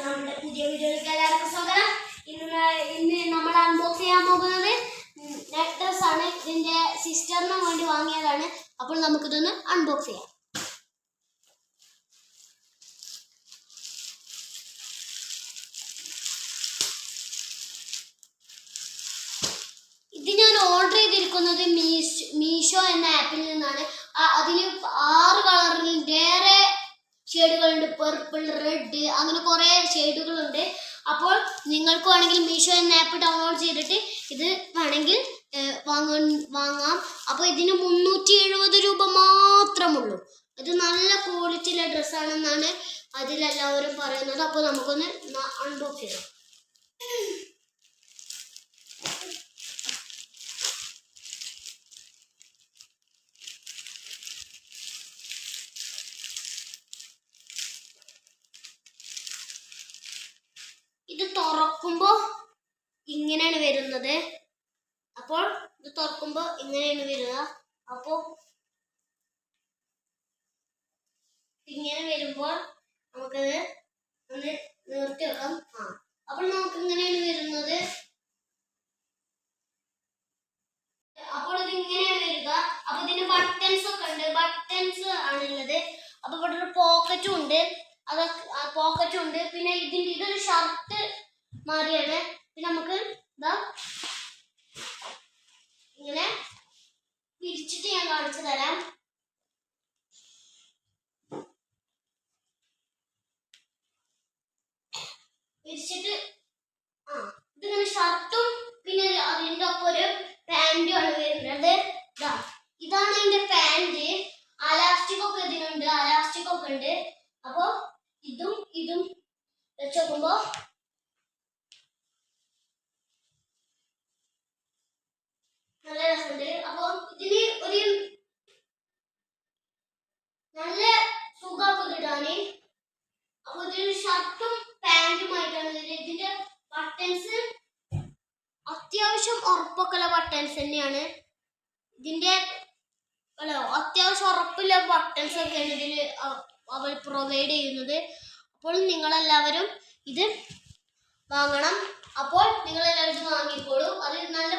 നമ്മുടെ പുതിയ വീഡിയോയിലേക്ക് എല്ലാവർക്കും സ്വാഗതം. ഇന്ന് നമ്മൾ അൺബോക്സ് ചെയ്യാൻ പോകുന്നത് നെക്ക് ഡ്രസ് ആണ്. ഇതിന്റെ സിസ്റ്ററിന് വേണ്ടി വാങ്ങിയതാണ്. അപ്പോൾ നമുക്കിതൊന്ന് അൺബോക്സ് ചെയ്യാം. ഇത് ഞാൻ ഓർഡർ ചെയ്തിരിക്കുന്നത് മീഷോ എന്ന ആപ്പിൽ നിന്നാണ്. അതിൽ 6 കളറിലേറെ ഷെയ്ഡുകളുണ്ട്. പർപ്പിൾ, റെഡ്, അങ്ങനെ കുറേ ഷെയ്ഡുകളുണ്ട്. അപ്പോൾ നിങ്ങൾക്ക് വേണമെങ്കിൽ മീഷോ എന്ന ആപ്പ് ഡൗൺലോഡ് ചെയ്തിട്ട് ഇത് വേണമെങ്കിൽ വാങ്ങാം. അപ്പോൾ ഇതിന് 370 രൂപ മാത്രമുള്ളൂ. ഇത് നല്ല ക്വാളിറ്റിയുള്ള ഡ്രസ്സാണെന്നാണ് അതിലെല്ലാവരും പറയുന്നത്. അപ്പോൾ നമുക്കൊന്ന് അൺബോക്സ് ചെയ്യാം. ഇത് തുറക്കുമ്പോൾ ഇങ്ങനെയാണ് വരുന്നത്. അപ്പോൾ ഇത് തുറക്കുമ്പോൾ ഇങ്ങനെയാണ് വരിക. അപ്പോൾ ഇങ്ങനെ വരുമ്പോൾ നമുക്കത് ഒന്ന് നിർത്തി വെക്കാം. അപ്പോൾ നമുക്ക് ഇങ്ങനെയാണ് വരുന്നത്. അപ്പോൾ ഇത് ഇങ്ങനെയാണ് വരിക. അപ്പൊ ഇതിന് ബട്ടൺസ് ഒക്കെ ഉണ്ട്. ബട്ടൺസ് ആണുള്ളത്. അപ്പൊ ഇവിടെ ഒരു പോക്കറ്റും ഉണ്ട്. പോക്കറ്റും ഉണ്ട്. പിന്നെ ഇതൊരു ഷർട്ട് മാറിയാണ്. പിന്നെ നമുക്ക് ഇതാ ഇങ്ങനെ പിരിച്ചിട്ട് ഞാൻ കാണിച്ചു തരാം. പിരിച്ചിട്ട് ഇതിങ്ങനെ ഷർട്ടും പിന്നെ അതിൻ്റെ ഒപ്പം ഒരു പാൻറ്റും ആണ് വരുന്നത്. ഇതാണ് അതിന്റെ പാൻറ്. അലാസ്റ്റിക് ഒക്കെ ഇതിനുണ്ട്. അലാസ്റ്റിക് ഒക്കെ ഉണ്ട്. അപ്പൊ ഇതും വെച്ച് നോക്കുമ്പോ നല്ല രസമുണ്ട്. അപ്പൊ ഇതിന് ഒരു നല്ല സുഖമൊക്കെ ഇടാന്. അപ്പൊ ഇതിന് ഷർട്ടും പാൻറ്റുമായിട്ടാണ്. ഇതിന്റെ ബട്ടൺസ് അത്യാവശ്യം ഉറപ്പൊക്കെയുള്ള ബട്ടൺസ് തന്നെയാണ്. ഇതിന്റെ അത്യാവശ്യം ഉറപ്പില്ല ബട്ടൺസ് ഒക്കെയാണ് ഇതിൽ അവർ പ്രൊവൈഡ് ചെയ്യുന്നത്. അപ്പോൾ നിങ്ങളെല്ലാവരും ഇത് വാങ്ങണം. അപ്പോൾ നിങ്ങളെല്ലാവരും ഇത് വാങ്ങിക്കോളൂ. അത് നല്ല